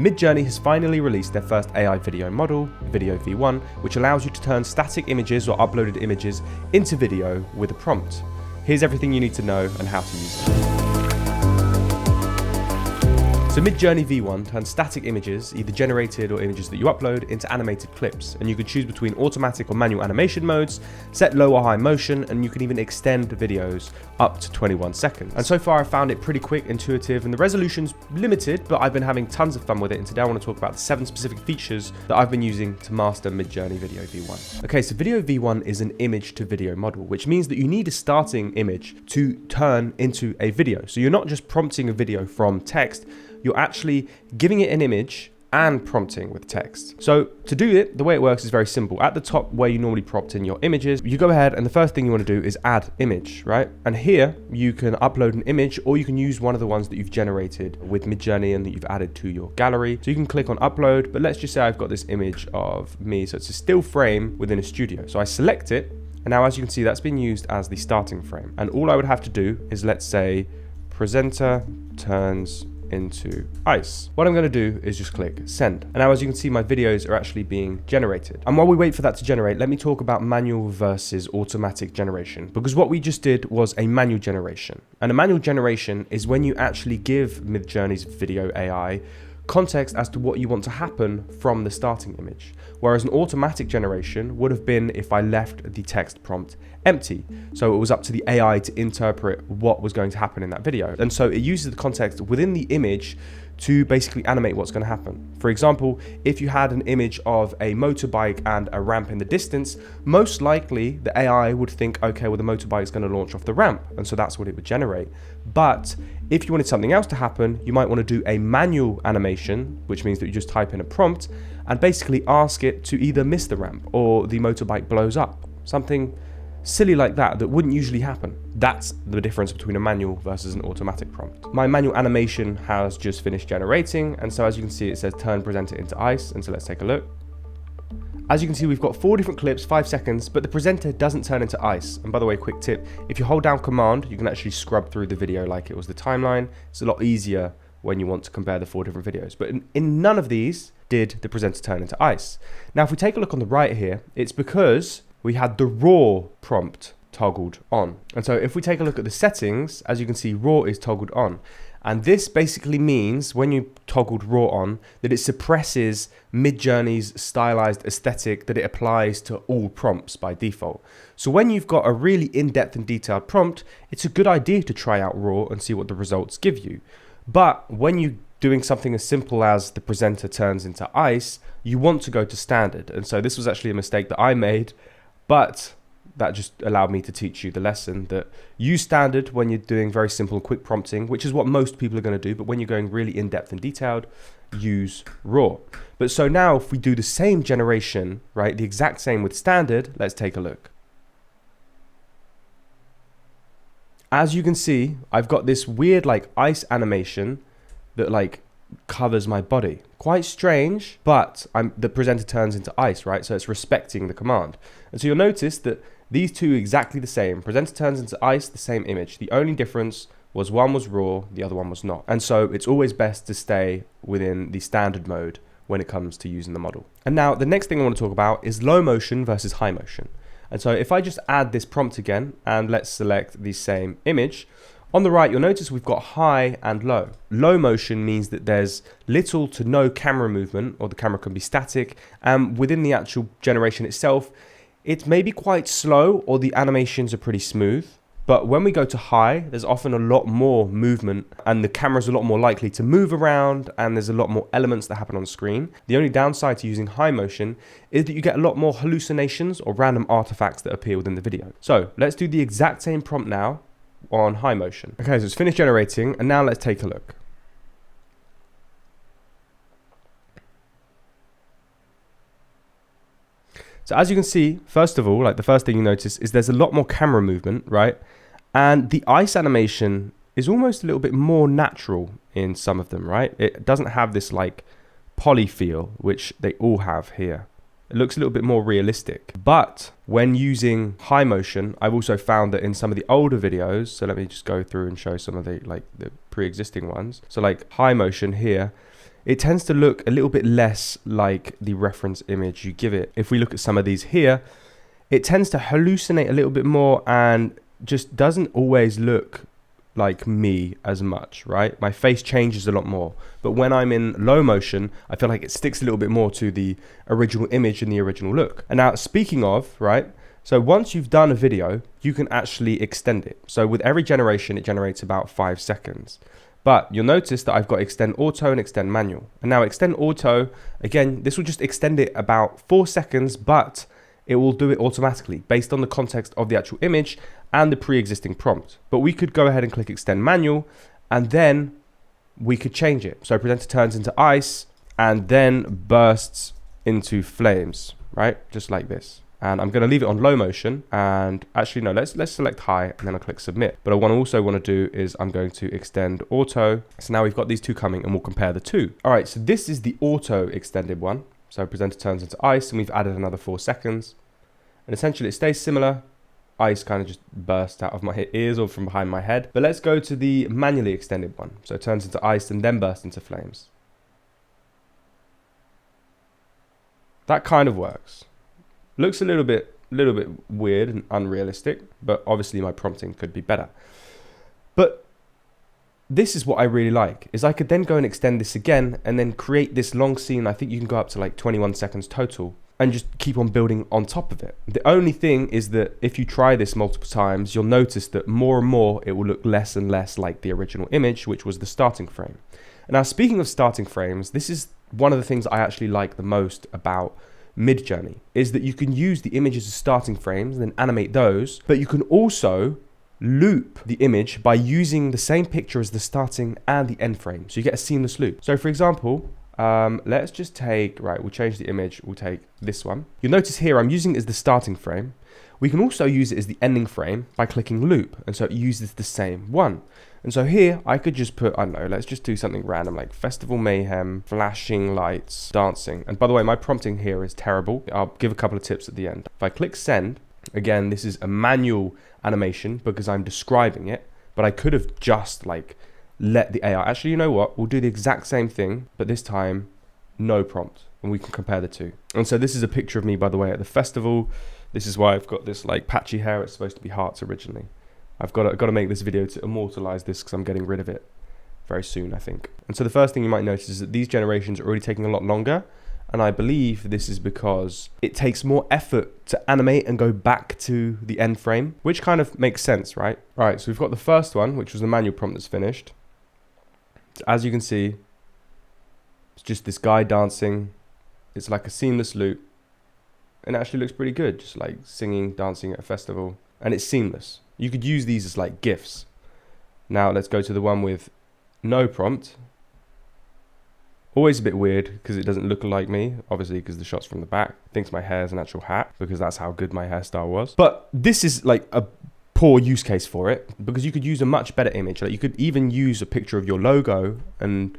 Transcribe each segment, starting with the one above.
Midjourney has finally released their first AI video model, Video V1, which allows you to turn static images or uploaded images into video with a prompt. Here's everything you need to know and how to use it. So Midjourney V1 turns static images, either generated or images that you upload, into animated clips, and you can choose between automatic or manual animation modes, set low or high motion, and you can even extend videos up to 21 seconds. And so far I found it pretty quick, intuitive, and the resolution's limited, but I've been having tons of fun with it, and today I want to talk about the 7 specific features that I've been using to master Midjourney Video V1. Okay, so Video V1 is an image to video model, which means that you need a starting image to turn into a video. So you're not just prompting a video from text, you're actually giving it an image and prompting with text. So to do it, the way it works is very simple. At the top where you normally prompt in your images, you go ahead and the first thing you want to do is add image, right? And here you can upload an image or you can use one of the ones that you've generated with Midjourney and that you've added to your gallery. So you can click on upload, but let's just say I've got this image of me. So it's a still frame within a studio. So I select it. And now as you can see, that's been used as the starting frame. And all I would have to do is, let's say, presenter turns into ice. What I'm going to do is just click send. And now as you can see, my videos are actually being generated. And while we wait for that to generate, let me talk about manual versus automatic generation, because what we just did was a manual generation. And a manual generation is when you actually give Midjourney's video AI context as to what you want to happen from the starting image. Whereas an automatic generation would have been if I left the text prompt empty. So it was up to the AI to interpret what was going to happen in that video. And so it uses the context within the image to basically animate what's going to happen. For example, if you had an image of a motorbike and a ramp in the distance, most likely the AI would think, okay, well, the motorbike is going to launch off the ramp. And so that's what it would generate. But if you wanted something else to happen, you might want to do a manual animation, which means that you just type in a prompt and basically ask it to either miss the ramp or the motorbike blows up. Something silly like that wouldn't usually happen. That's the difference between a manual versus an automatic prompt. My manual animation has just finished generating, and so as you can see, it says turn presenter into ice. And so let's take a look. As you can see, we've got 4 different clips, 5 seconds, but the presenter doesn't turn into ice. And by the way, quick tip, if you hold down command, you can actually scrub through the video like it was the timeline. It's a lot easier when you want to compare the 4 different videos. But in none of these did the presenter turn into ice. Now, if we take a look on the right here, it's because we had the raw prompt toggled on. And so if we take a look at the settings, as you can see, raw is toggled on. And this basically means when you toggled raw on, that it suppresses Midjourney's stylized aesthetic that it applies to all prompts by default. So when you've got a really in-depth and detailed prompt, it's a good idea to try out raw and see what the results give you. But when you're doing something as simple as the presenter turns into ice, you want to go to standard. And so this was actually a mistake that I made, but that just allowed me to teach you the lesson that use standard when you're doing very simple and quick prompting, which is what most people are going to do. But when you're going really in-depth and detailed, use raw. But so now if we do the same generation, right, the exact same with standard, let's take a look. As you can see, I've got this weird like ice animation that like covers my body. Quite strange, but the presenter turns into ice, right? So it's respecting the command. And so you'll notice that these two are exactly the same. Presenter turns into ice, the same image. The only difference was one was raw, the other one was not. And so it's always best to stay within the standard mode when it comes to using the model. And now the next thing I want to talk about is low motion versus high motion. And so if I just add this prompt again, and let's select the same image, on the right, you'll notice we've got high and low. Low motion means that there's little to no camera movement, or the camera can be static. And within the actual generation itself, it's maybe quite slow, or the animations are pretty smooth. But when we go to high, there's often a lot more movement, and the camera's a lot more likely to move around, and there's a lot more elements that happen on screen. The only downside to using high motion is that you get a lot more hallucinations or random artifacts that appear within the video. So let's do the exact same prompt now on high motion. Okay, so it's finished generating, and now let's take a look. So as you can see, first of all, like the first thing you notice is there's a lot more camera movement, right? And the ice animation is almost a little bit more natural in some of them, right? It doesn't have this like poly feel, which they all have here. It looks a little bit more realistic. But when using high motion, I've also found that in some of the older videos, so let me just go through and show some of the pre-existing ones. So like high motion here, it tends to look a little bit less like the reference image you give it. If we look at some of these here, it tends to hallucinate a little bit more and just doesn't always look like me as much, right? My face changes a lot more. But when I'm in low motion, I feel like it sticks a little bit more to the original image and the original look. And now speaking of, right? So once you've done a video, you can actually extend it. So with every generation, it generates about 5 seconds. But you'll notice that I've got extend auto and extend manual. And now extend auto, again, this will just extend it about 4 seconds, but it will do it automatically based on the context of the actual image and the pre-existing prompt. But we could go ahead and click extend manual, and then we could change it. So presenter turns into ice and then bursts into flames, right? Just like this. And I'm going to leave it on low motion, and actually no, let's select high, and then I'll click submit. But I also want to do is I'm going to extend auto. So now we've got these two coming, and we'll compare the two. All right, so this is the auto extended one. So presenter turns into ice, and we've added another 4 seconds. And essentially it stays similar. Ice kind of just bursts out of my ears or from behind my head. But let's go to the manually extended one. So it turns into ice and then bursts into flames. That kind of works. Looks a little bit weird and unrealistic, but obviously my prompting could be better. But this is what I really like, is I could then go and extend this again and then create this long scene. I think you can go up to like 21 seconds total and just keep on building on top of it. The only thing is that if you try this multiple times, you'll notice that more and more it will look less and less like the original image, which was the starting frame. And now speaking of starting frames, this is one of the things I actually like the most about Midjourney, is that you can use the images as starting frames and then animate those, but you can also loop the image by using the same picture as the starting and the end frame. So you get a seamless loop. So for example, let's just take, right, we'll change the image, we'll take this one. You'll notice here I'm using it as the starting frame. We can also use it as the ending frame by clicking loop, and so it uses the same one. And so here I could just put, I don't know, let's just do something random like festival mayhem, flashing lights, dancing. And by the way, my prompting here is terrible. I'll give a couple of tips at the end. If I click send, again, this is a manual animation because I'm describing it, but I could have just like let the AI, actually, you know what? We'll do the exact same thing, but this time no prompt, and we can compare the two. And so this is a picture of me, by the way, at the festival. This is why I've got this like patchy hair. It's supposed to be hearts originally. I've got to make this video to immortalize this because I'm getting rid of it very soon, I think. And so the first thing you might notice is that these generations are already taking a lot longer. And I believe this is because it takes more effort to animate and go back to the end frame, which kind of makes sense, right? All right, so we've got the first one, which was the manual prompt that's finished. So as you can see, it's just this guy dancing. It's like a seamless loop. And it actually looks pretty good, just like singing, dancing at a festival. And it's seamless. You could use these as like GIFs. Now let's go to the one with no prompt. Always a bit weird because it doesn't look like me, obviously because the shot's from the back. Thinks my hair is an actual hat because that's how good my hairstyle was. But this is like a poor use case for it because you could use a much better image. Like you could even use a picture of your logo and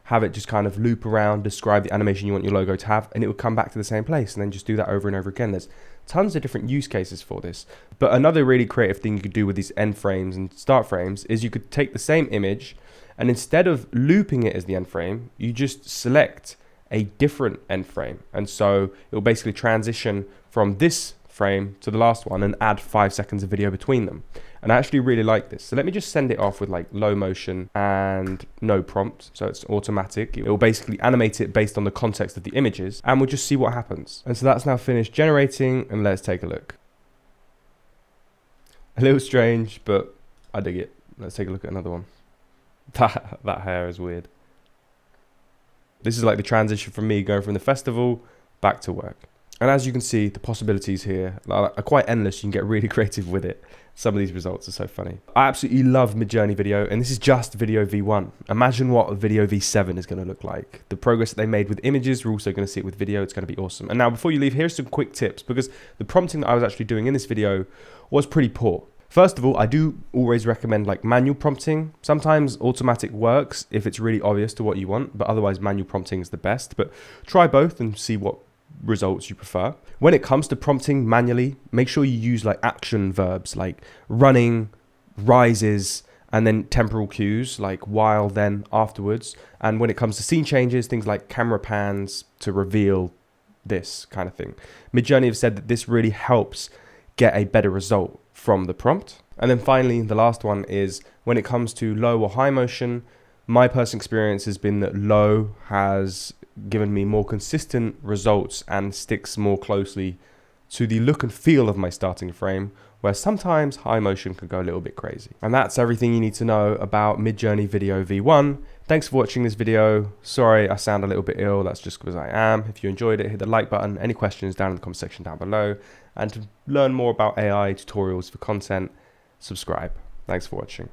have it just kind of loop around, describe the animation you want your logo to have, and it would come back to the same place, and then just do that over and over again. There's tons of different use cases for this. But another really creative thing you could do with these end frames and start frames is you could take the same image, and instead of looping it as the end frame, you just select a different end frame. And so it will basically transition from this frame to the last one and add 5 seconds of video between them. And I actually really like this. So let me just send it off with like low motion and no prompt. So it's automatic. It will basically animate it based on the context of the images, and we'll just see what happens. And so that's now finished generating, and let's take a look. A little strange, but I dig it. Let's take a look at another one. That hair is weird. This is like the transition from me going from the festival back to work. And as you can see, the possibilities here are quite endless. You can get really creative with it. Some of these results are so funny. I absolutely love Midjourney Video, and this is just Video V1. Imagine what Video V7 is going to look like. The progress that they made with images, we're also going to see it with video. It's going to be awesome. And now before you leave, here's some quick tips, because the prompting that I was actually doing in this video was pretty poor. First of all, I do always recommend like manual prompting. Sometimes automatic works if it's really obvious to what you want, but otherwise manual prompting is the best. But try both and see what results you prefer. When it comes to prompting manually, make sure you use like action verbs like running, rises, and then temporal cues like while, then, afterwards. And when it comes to scene changes, things like camera pans to reveal this kind of thing. Midjourney have said that this really helps get a better result from the prompt. And then finally, the last one is when it comes to low or high motion, my personal experience has been that low has given me more consistent results and sticks more closely to the look and feel of my starting frame, where sometimes high motion can go a little bit crazy. And that's everything you need to know about Midjourney Video V1. Thanks for watching this video. Sorry I sound a little bit ill, that's just because I am. If you enjoyed it, hit the like button. Any questions down in the comment section down below. And to learn more about AI tutorials for content, subscribe. Thanks for watching.